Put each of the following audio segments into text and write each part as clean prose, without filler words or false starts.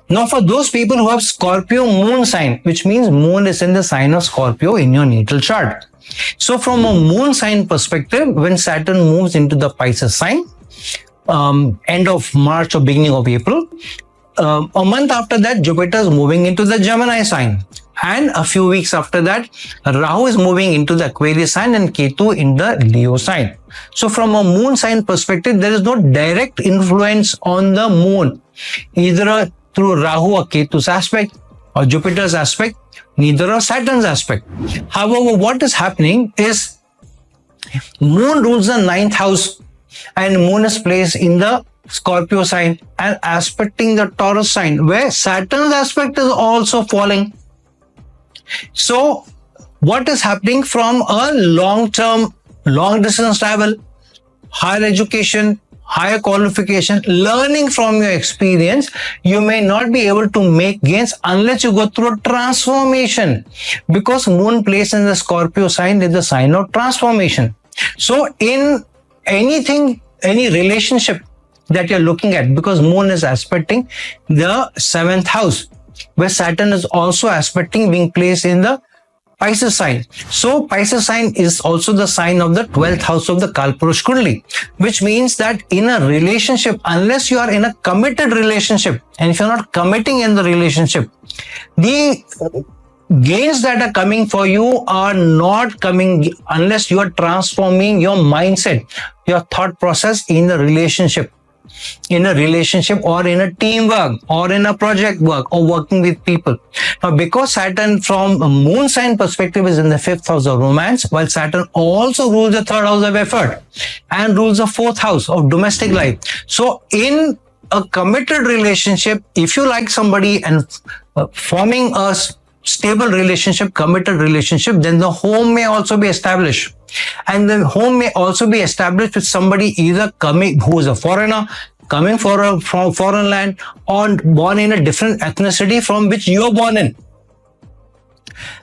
Now, for those people who have Scorpio moon sign, which means moon is in the sign of Scorpio in your natal chart. So from a moon sign perspective, when Saturn moves into the Pisces sign, end of March or beginning of April, a month after that, Jupiter is moving into the Gemini sign. And a few weeks after that, Rahu is moving into the Aquarius sign and Ketu in the Leo sign. So from a moon sign perspective, there is no direct influence on the moon, either through Rahu or Ketu's aspect or Jupiter's aspect, neither or Saturn's aspect. However, what is happening is moon rules the 9th house and moon is placed in the Scorpio sign and aspecting the Taurus sign, where Saturn's aspect is also falling. So what is happening from a long-term, long-distance travel, higher education, higher qualification, learning from your experience, you may not be able to make gains unless you go through a transformation, because moon placed in the Scorpio sign is the sign of transformation. So in anything, any relationship that you're looking at, because moon is aspecting the 7th house, where Saturn is also aspecting, being placed in the Pisces sign. So Pisces sign is also the sign of the 12th house of the Kalpurush Kundali, which means that in a relationship, unless you are in a committed relationship, and if you're not committing in the relationship, the gains that are coming for you are not coming unless you are transforming your mindset, your thought process in the relationship. In a relationship or in a teamwork or in a project work or working with people. Now, because Saturn from a moon sign perspective is in the 5th house of romance, while Saturn also rules the 3rd house of effort and rules the 4th house of domestic life. So in a committed relationship, if you like somebody and forming a stable relationship, committed relationship, then the home may also be established. And the home may also be established with somebody either coming who is a foreigner, coming from foreign land, or born in a different ethnicity from which you are born in.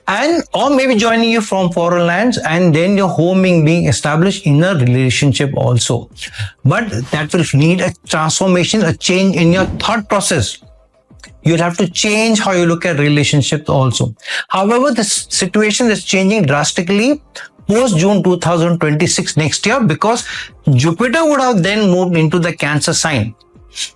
And or maybe joining you from foreign lands, and then your home being established in a relationship also. But that will need a transformation, a change in your thought process. You'll have to change how you look at relationships also. However, this situation is changing drastically post June 2026 next year, because Jupiter would have then moved into the Cancer sign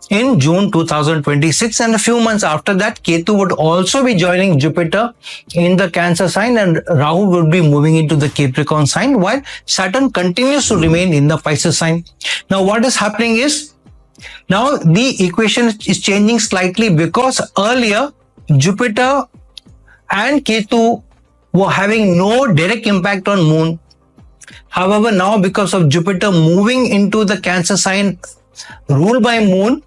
in June 2026, and a few months after that, Ketu would also be joining Jupiter in the Cancer sign, and Rahu would be moving into the Capricorn sign, while Saturn continues to remain in the Pisces sign. Now, what is happening is, now the equation is changing slightly, because earlier Jupiter and Ketu were having no direct impact on moon. However, now because of Jupiter moving into the Cancer sign ruled by moon,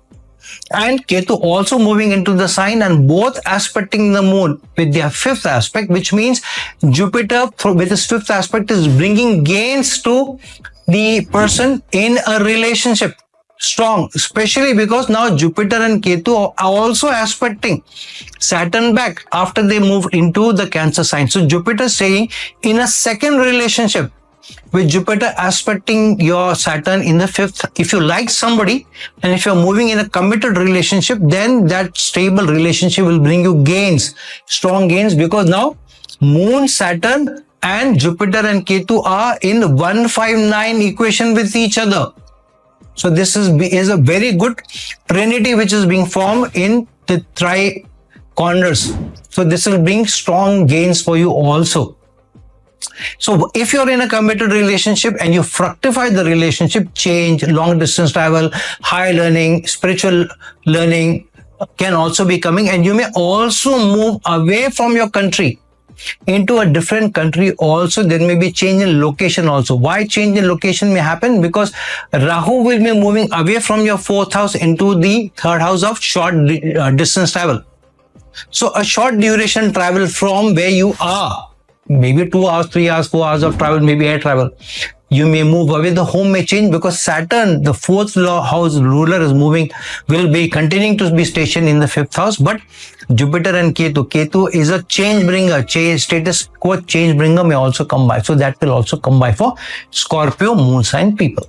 and Ketu also moving into the sign and both aspecting the moon with their 5th aspect, which means Jupiter with his 5th aspect is bringing gains to the person in a relationship. Strong, especially because now Jupiter and Ketu are also aspecting Saturn back after they moved into the Cancer sign. So Jupiter is saying in a second relationship with Jupiter aspecting your Saturn in the 5th, if you like somebody and if you're moving in a committed relationship, then that stable relationship will bring you gains, strong gains, because now Moon, Saturn and Jupiter and Ketu are in 159 equation with each other. So this is a very good trinity which is being formed in the tri-corners. So this will bring strong gains for you also. So if you're in a committed relationship and you fructify the relationship, change, long distance travel, high learning, spiritual learning can also be coming, and you may also move away from your country into a different country also. There may be change in location also. Why change in location may happen? Because Rahu will be moving away from your 4th house into the 3rd house of short distance travel. So a short duration travel from where you are, maybe 2 hours, 3 hours, 4 hours of travel, maybe air travel, you may move away. The home may change because Saturn, the 4th house ruler, is moving, will be continuing to be stationed in the 5th house. But Jupiter and Ketu is a change bringer, status quo change bringer may also come by. So that will also come by for Scorpio moon sign people.